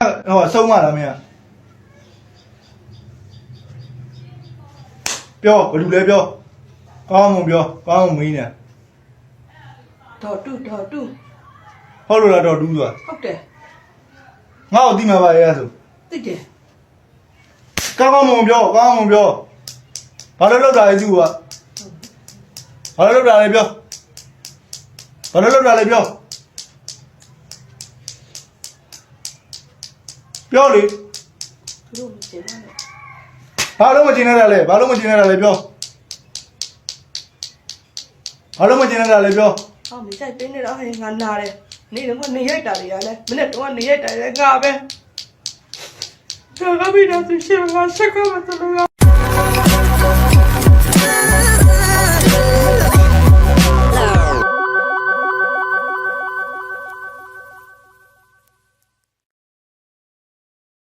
ဟောဆုံးမလားမင်းပြောဘယ်လိုလဲပြောကောင်းမပြောကောင်းမမင်းနဲ့ တော်တူ ဟုတ်လို့လားတော့တူးသွား ဟုတ်တယ် ငါ့ကိုတိမှာပါရဲ့ဆို သိတယ် ကောင်းမပြောကောင်းမပြောဘာလို့လောက်တာလဲသူကဘာလို့လောက်တာလဲပြောဘာလို့လောက်တာလဲပြောပြောလေ သူတို့မကျင်နဲ့ ဘာလို့မကျင်နေတာလဲဘာလို့မကျင်နေတာလဲပြောဘာလို့မကျင်နေတာလဲပြော ဟောမိဆိုင်ပေးနေတော့ဟဲ့ငါနာတယ်နေတော့နေရိုက်တာတွေကလည်းမနေ့တော့နေရိုက်တာလည်းငါပဲငါပြီးတော့သူရှင်းငါရှက်ကမတော်